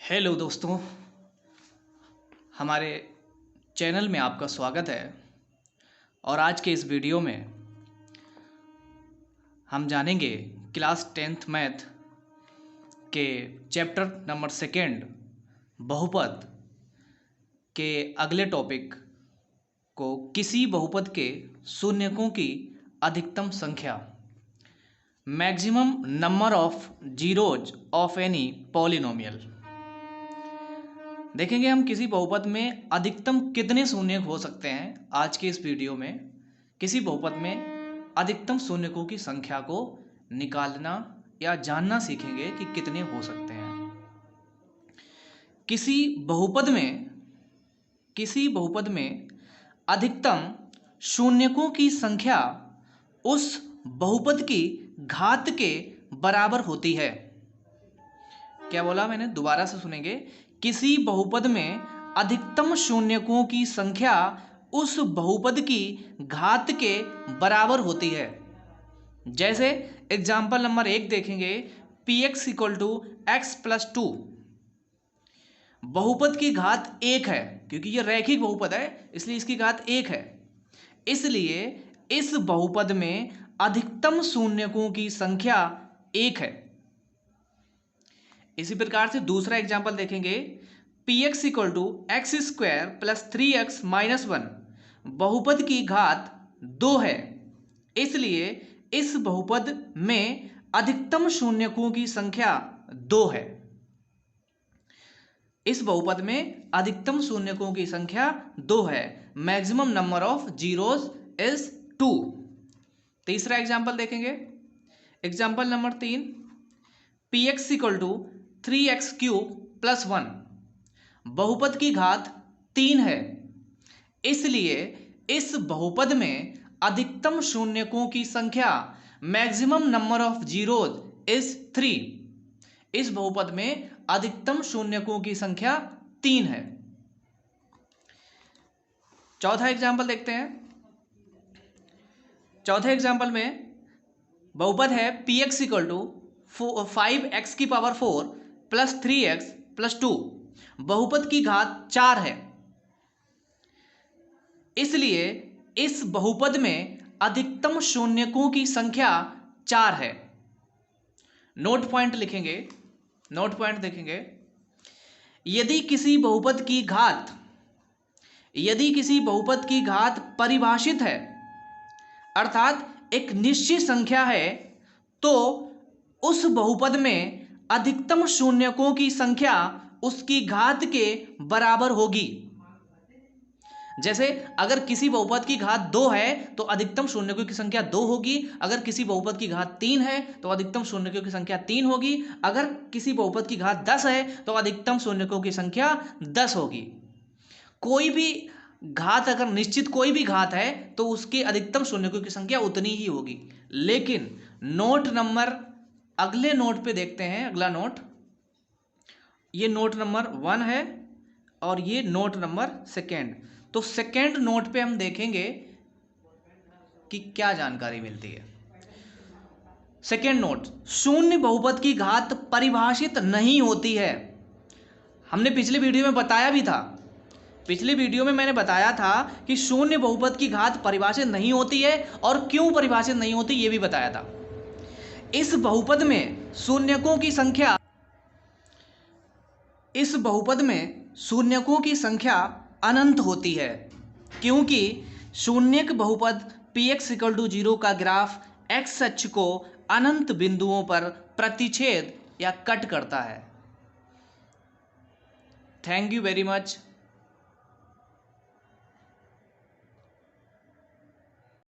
Hello दोस्तों, हमारे channel में आपका स्वागत है। और आज के इस वीडियो में हम जानेंगे क्लास 10th मैथ के चैप्टर नंबर 2 बहुपद के अगले टॉपिक को, किसी बहुपद के शून्यकों की अधिकतम संख्या, maximum number of zeros of any polynomial. देखेंगे हम किसी बहुपद में अधिकतम कितने शून्यक हो सकते हैं। आज के इस वीडियो में किसी बहुपद में अधिकतम शून्यकों की संख्या को निकालना या जानना सीखेंगे कि कितने हो सकते हैं। किसी बहुपद में अधिकतम शून्यकों की संख्या उस बहुपद की घात के बराबर होती है। क्या बोला मैंने, दोबारा से सुनेंगे। किसी बहुपद में अधिकतम शून्यकों की संख्या उस बहुपद की घात के बराबर होती है। जैसे एग्जाम्पल नंबर 1 देखेंगे, px = x + 2। बहुपद की घात 1 है, क्योंकि यह रैखिक बहुपद है इसलिए इसकी घात 1 है। इसलिए इस बहुपद में अधिकतम शून्यकों की संख्या 1 है। इसी प्रकार से दूसरा एग्जाम्पल देखेंगे, px = x² + 3x - 1। बहुपद की घात 2 है, इसलिए इस बहुपद में अधिकतम शून्यकों की संख्या 2 है। इस बहुपद में अधिकतम शून्यकों की संख्या 2 है। Maximum number of zeros is 2। तीसरा एग्जाम्पल देखेंगे, एग्जाम्पल नंबर 3, px = 3x³ + 1। बहुपद की घात 3 है, इसलिए इस बहुपद में अधिकतम शून्यकों की संख्या, maximum number of zeros is 3। इस बहुपद में अधिकतम शून्यकों की संख्या 3 है। चौथा एग्जाम्पल देखते हैं। चौथे एग्जाम्पल में बहुपद है px = 5x⁴ + 3x + 2। बहुपद की घात 4 है, इसलिए इस बहुपद में अधिकतम शून्यकों की संख्या 4 है। नोट पॉइंट लिखेंगे, नोट पॉइंट देखेंगे। यदि किसी बहुपद की घात परिभाषित है, अर्थात एक निश्चित संख्या है, तो उस बहुपद में अधिकतम शून्यकों की संख्या उसकी घात के बराबर होगी। जैसे अगर किसी बहुपद की घात 2 है तो अधिकतम शून्यकों की संख्या 2 होगी। अगर किसी बहुपद की घात 3 है तो अधिकतम शून्यकों की संख्या 3 होगी। अगर किसी बहुपद की घात 10 है तो अधिकतम शून्यकों की संख्या 10 होगी। कोई भी घात, अगर निश्चित कोई भी घात है तो उसकी अधिकतम शून्यकों की संख्या उतनी ही होगी। लेकिन नोट नंबर, अगले नोट पे देखते हैं। अगला नोट, ये नोट नंबर 1 है और ये नोट नंबर 2। तो सेकेंड नोट पे हम देखेंगे कि क्या जानकारी मिलती है। सेकेंड नोट, शून्य बहुपद की घात परिभाषित नहीं होती है। हमने पिछले वीडियो में बताया भी था। पिछले वीडियो में मैंने बताया था कि शून्य बहुपद की घात परिभाषित नहीं होती है, और क्यों परिभाषित नहीं होती ये भी बताया था। इस बहुपद में शून्यकों की संख्या अनंत होती है, क्योंकि शून्यक बहुपद px = 0 का ग्राफ x अक्ष को अनंत बिंदुओं पर प्रतिच्छेद या कट करता है। Thank you very much.